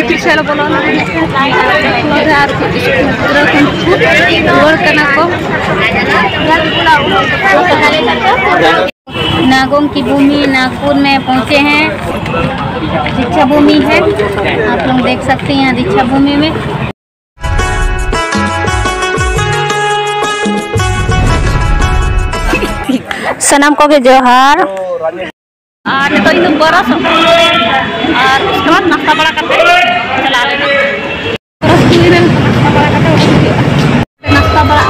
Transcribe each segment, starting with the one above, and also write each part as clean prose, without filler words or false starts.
भितर से बोलो ना नागों की भूमि नागपुर में पहुंचे हैं। दीक्षा भूमि है, आप लोग देख सकते हैं यहाँ दीक्षा भूमि में। सनम को के जोहार और तो इन बरस और उसके बाद नाश्ता बड़ा करते चला लेना। नाश्ता बड़ा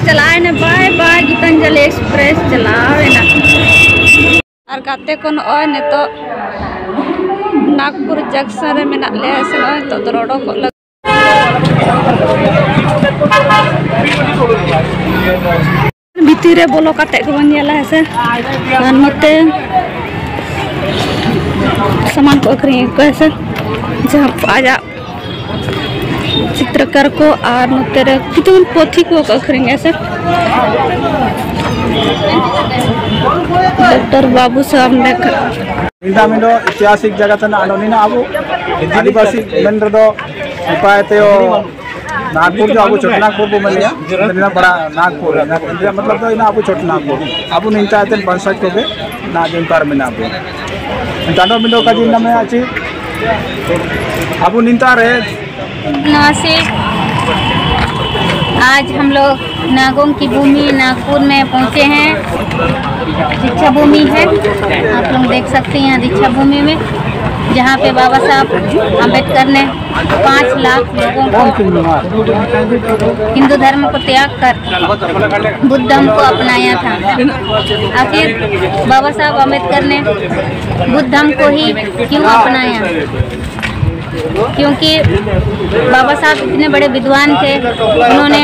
चलाए ना बाय बाय गीतांजलि एक्सप्रेस चलावे ना और गाते को ने तो नागपुर जंक्शन रे मेना ले से तो दरोडो को लग भीतर बोलो काटे को बनियाला है नोते सामान को अखरी कैसे जहाँ आजा चित्रकार को और नोते कितने पोथी को अखरी से डॉक्टर बाबू साहब ने ऐतिहासिक जगह तना अनोनीना अबो आदिवासी मेन रदो उपायते नागपुर जो अबो छोटा नागपुर बो मिलिया इना बड़ा नागपुर मतलब तो इना अबो छोटा नागपुर अबो निंता आते बंसाज को बे ना दिन पार में नागपुर चांदो मिंदो का दिन में आची अबो निंता रे नमस्ते। आज हम लोग नागों की भूमि नागपुर में पहुंचे हैं। दीक्षा भूमि है, आप लोग देख सकते हैं यहाँ दीक्षा भूमि में जहाँ पे बाबा साहब अम्बेडकर ने 5 लाख लोगों को हिंदू धर्म को त्याग कर बुद्ध धर्म को अपनाया था। आखिर बाबा साहब अम्बेडकर ने बुद्ध धर्म को ही क्यों अपनाया? क्योंकि बाबा साहब इतने बड़े विद्वान थे, उन्होंने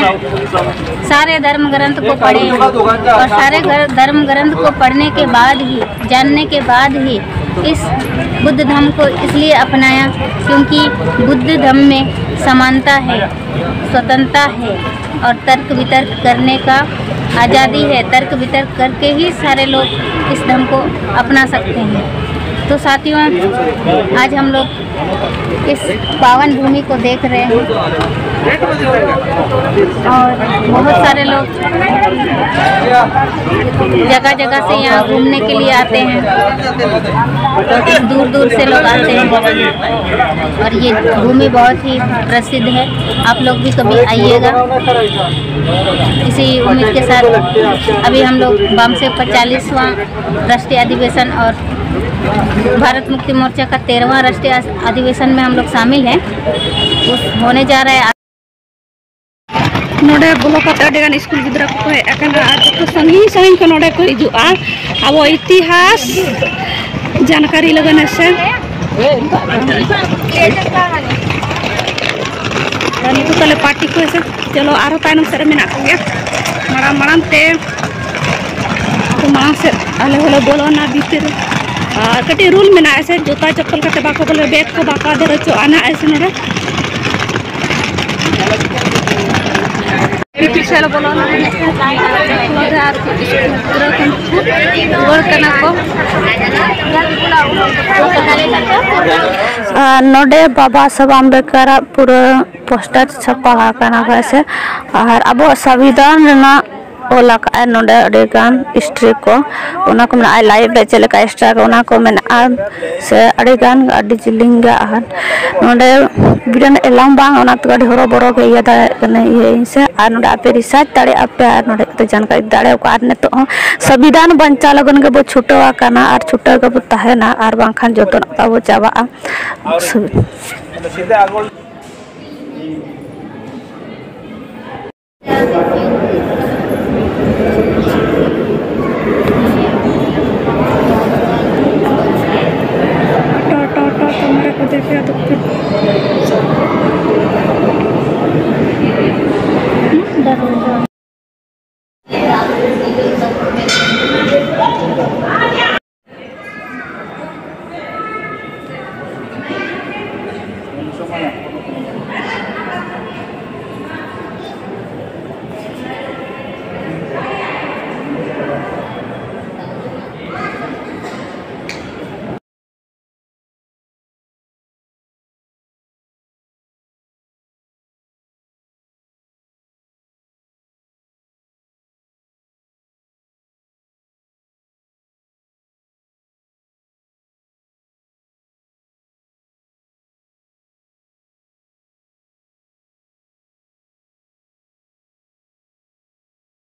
सारे धर्म ग्रंथ को पढ़े और सारे धर्म ग्रंथ को पढ़ने के बाद ही जानने के बाद ही इस बुद्ध धर्म को इसलिए अपनाया क्योंकि बुद्ध धर्म में समानता है, स्वतंत्रता है और तर्क वितर्क करने का आज़ादी है। तर्क वितर्क करके ही सारे लोग इस धर्म को अपना सकते हैं। तो साथियों, आज हम लोग इस पावन भूमि को देख रहे हैं और बहुत सारे लोग जगह जगह से यहाँ घूमने के लिए आते हैं, दूर दूर से लोग आते हैं और ये भूमि बहुत ही प्रसिद्ध है। आप लोग भी कभी आइएगा। इसी उम्मीद के साथ अभी हम लोग वामसे 45वां राष्ट्रीय अधिवेशन और भारत मुक्ति मोर्चा का 13वां राष्ट्रीय अधिवेशन में हम लोग शामिल हैं। उस होने जा रहा है नोडे बोलो का स्कूल गिद्रा को तो संगी संगी को नोडे को हिजुआ अब इतिहास जानकारी लगन से निको तले पार्टी को ऐसे चलो आरो तायनम से मेना को गया मारा माराम ते तो मां से आले होले बोलो ना भीतर कटी रूल में ऐसे जूता चप्पल कटे बाको बोले बैग को बाका दे रचो आना ऐसे नोडे भीतर से बोलो ना नोडे बाबा साहब अम्बेडकर पूरा पोस्टर छपा वैसे और अब संविधान ओला नोडे अड़ेगान स्ट्री को लाइव चलेका स्ट्रा को से अड़ेगान अड़ी जिलिंग नोडे बिडन एलाम बांग अड़ी हरो बरो के इया दाड़े से और नोडे आपे रिसर्च दाड़े आपे और नोडे जानकारी दाड़े और नितो संविधान बंचा लगन के बो छुटवा काना और छुटा के बो तहेना और बांखान जतो ताबो चाबा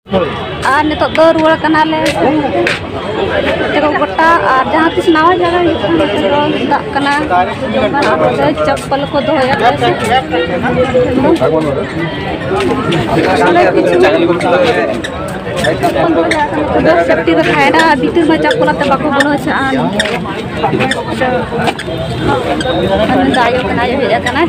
और नितो दो रुआड़ कनाले देखो गोटा और जहाँ किस नवा जगह दाग कना चप्पल को धोया सेफ्टी तो खाएगा भीतर में चप्पल बाको बोलो दायो कना जो भेजा कना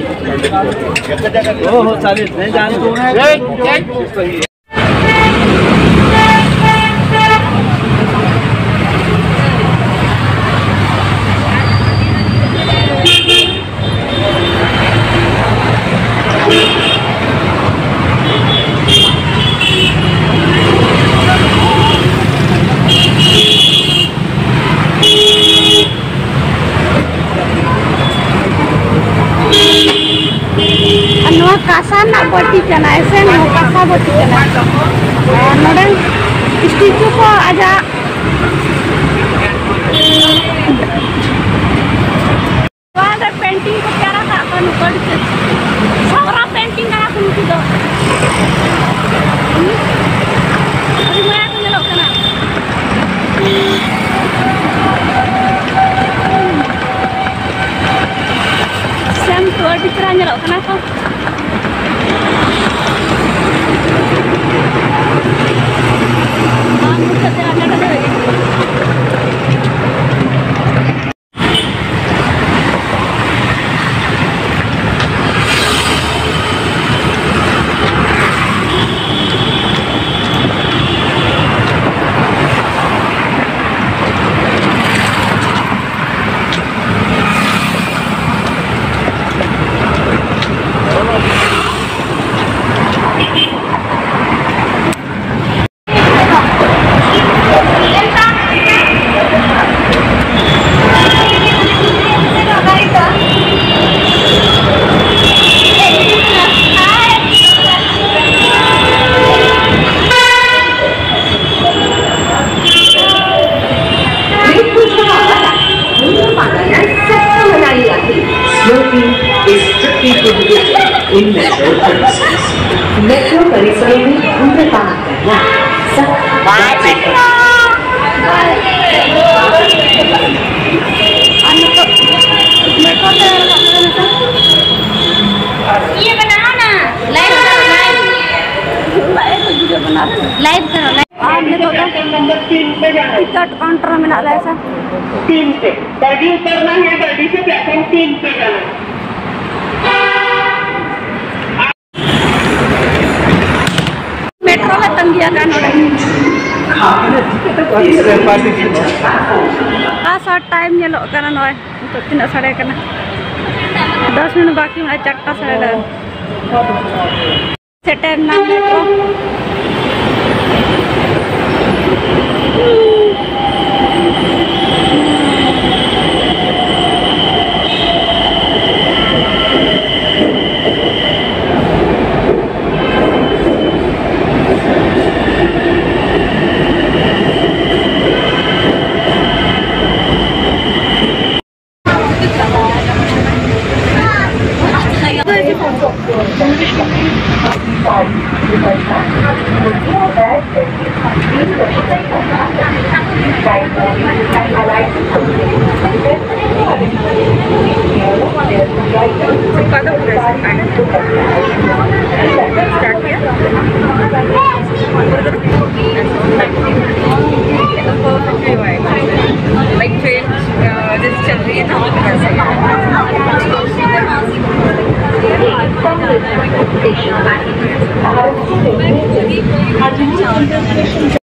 कासा ना बटी कना ऐसे ना कासा बटी कना नोडे स्टिचू को आजा वाला पेंटिंग को क्या रखा अपन ऊपर से सारा पेंटिंग ना कुन की दो अभी मैं तो ये लोग कना सेम तो दिखरा ने लोग कना को मेट्रो परिसर में धूम्रपान करना ये बनाओ ना लाइव करो टिकट काउंटर में ना ऐसा 3 पे गाड़ी उतरना है, गाड़ी से प्लेटफॉर्म 3 पे जाना। मेट्रो में तंगिया का सा टाइम ये लोग करना नॉय तो 3 साढ़े करना 10 मिनट बाकी में 4 साढ़े सेटर ना मेट्रो स्टेशन